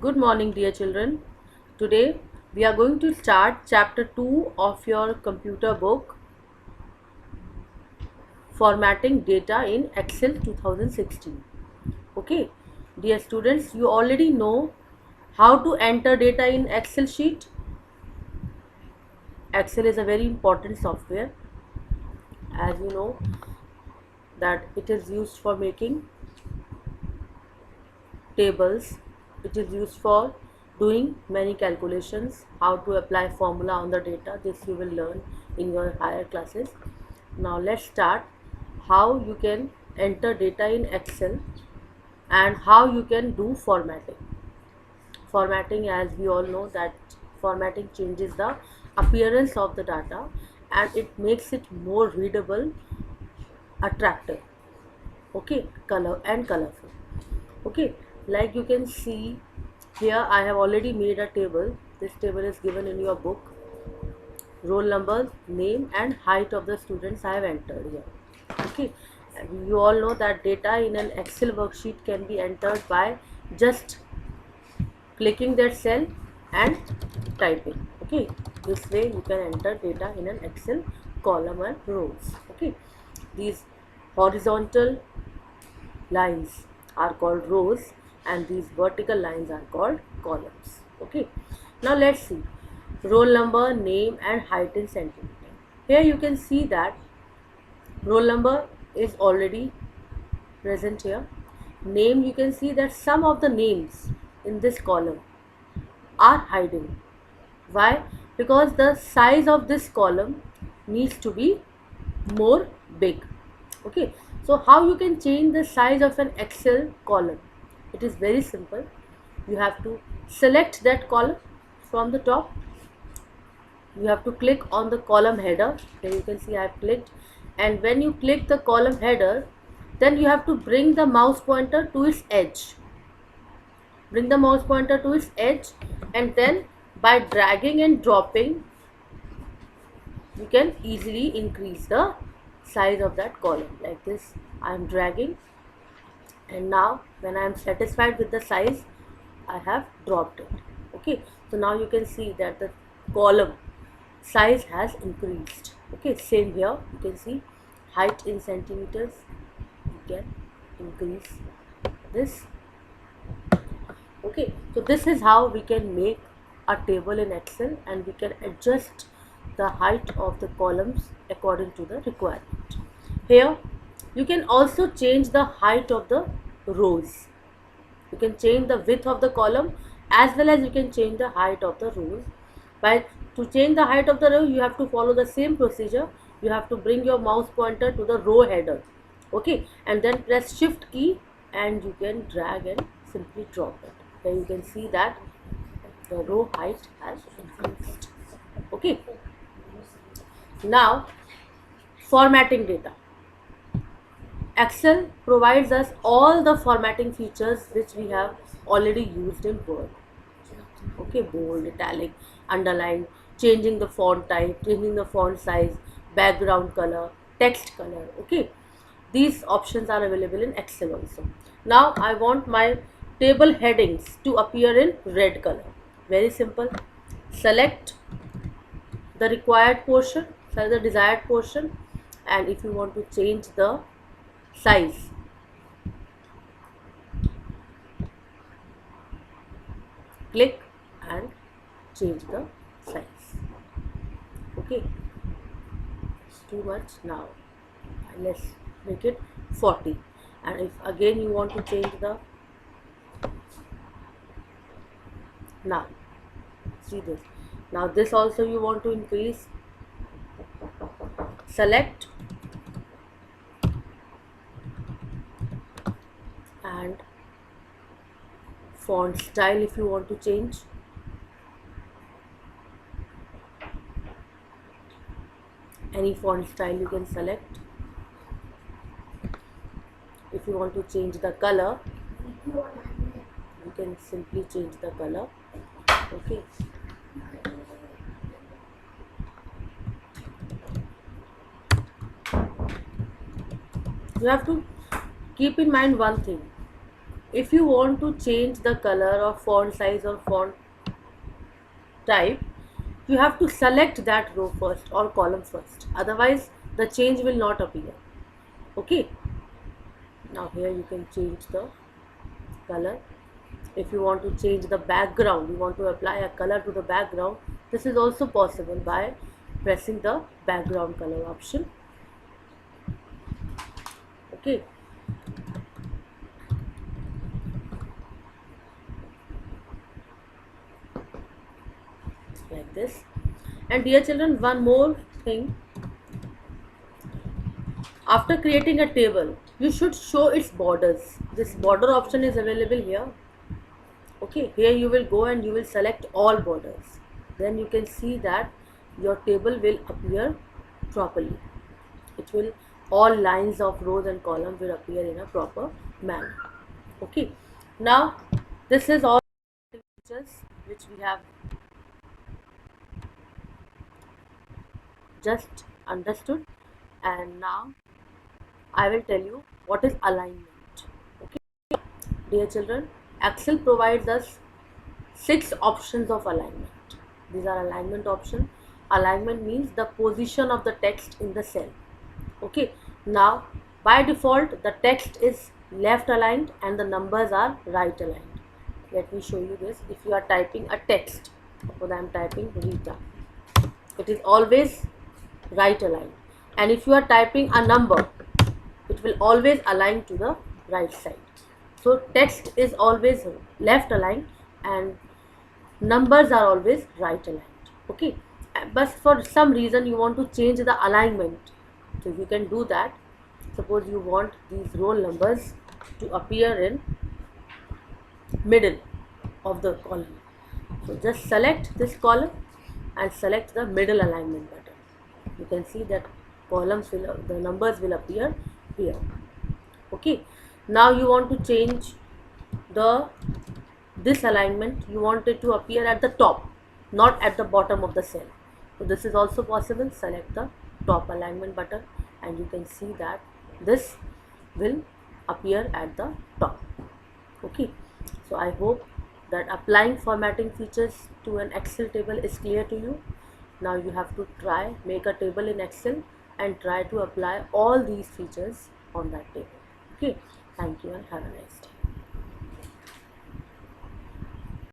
Good morning, dear children. Today we are going to start chapter 2 of your computer book, Formatting Data in Excel 2016. Okay, dear students, you already know how to enter data in Excel sheet. Excel is a very important software, as you know that it is used for making tables. It is used for doing many calculations, how to apply formula on the data. This you will learn in your higher classes. Now let's start how you can enter data in Excel and how you can do formatting. Formatting, as we all know, that formatting changes the appearance of the data and it makes it more readable, attractive, okay, color and colorful. Okay, like you can see here, I have already made a table. This table is given in your book. Roll number, name and height of the students I have entered here. Okay, and you all know that data in an Excel worksheet can be entered by just clicking that cell and typing. Okay, this way you can enter data in an Excel column and rows. Okay, these horizontal lines are called rows and these vertical lines are called columns. Okay, now let's see roll number, name and height in centimeter. Here you can see that roll number is already present here. Name, you can see that some of the names in this column are hiding. Why? Because the size of this column needs to be more big. Okay, so how you can change the size of an Excel column? It is very simple. You have to select that column from the top. You have to click on the column header. Here you can see I have clicked, and when you click the column header, then you have to bring the mouse pointer to its edge. Bring the mouse pointer to its edge, and then by dragging and dropping you can easily increase the size of that column. Like this, I am dragging, and now when I am satisfied with the size, I have dropped it. Okay, so now you can see that the column size has increased. Okay, same here, you can see height in centimeters. You can increase this. Okay, so this is how we can make a table in Excel, and we can adjust the height of the columns according to the requirement. Here you can also change the height of the rows. You can change the width of the column as well as you can change the height of the rows. By to change the height of the row, you have to follow the same procedure. You have to bring your mouse pointer to the row header. Okay, and then press shift key and you can drag and simply drop it. Then you can see that the row height has increased. Okay, now formatting data. Excel provides us all the formatting features which we have already used in Word. Okay, bold, italic, underline, changing the font type, changing the font size, background color, text color. Okay, these options are available in Excel also. Now I want my table headings to appear in red color. Very simple. Select the required portion, select the desired portion, and if you want to change the size, click and change the size. Okay, it's too much. Now let's make it 40, and if again you want to change the, now see this, now this also you want to increase, select and font style if you want to change. Any font style you can select. If you want to change the color, you can simply change the color. Okay, you have to keep in mind one thing. if you want to change the color or font size or font type, you have to select that row first or column first, otherwise the change will not appear. Okay, now here you can change the color. If you want to change the background, you want to apply a color to the background, this is also possible by pressing the background color option. Okay, like this. And dear children, one more thing, after creating a table, you should show its borders. This border option is available here. Okay, here you will go and you will select all borders. Then you can see that your table will appear properly. It will, all lines of rows and columns will appear in a proper manner. Okay, now this is all features which we have just understood, and now I will tell you what is alignment. Okay, dear children, Excel provides us 6 options of alignment. These are alignment options. Alignment means the position of the text in the cell. Okay, now by default the text is left aligned and the numbers are right aligned. Let me show you this. If you are typing a text, suppose I am typing Rita, it is always right aligned, and if you are typing a number, it will always align to the right side. So text is always left aligned and numbers are always right aligned. Okay, but for some reason you want to change the alignment, so you can do that. Suppose you want these roll numbers to appear in middle of the column, so just select this column and select the middle alignment button. You can see that the numbers will appear here. Okay, now you want to change this alignment, you want it to appear at the top, not at the bottom of the cell. So this is also possible. Select the top alignment button and you can see that this will appear at the top. Okay, so I hope that applying formatting features to an Excel table is clear to you. Now you have to make a table in Excel and try to apply all these features on that table. Okay, thank you and have a nice day.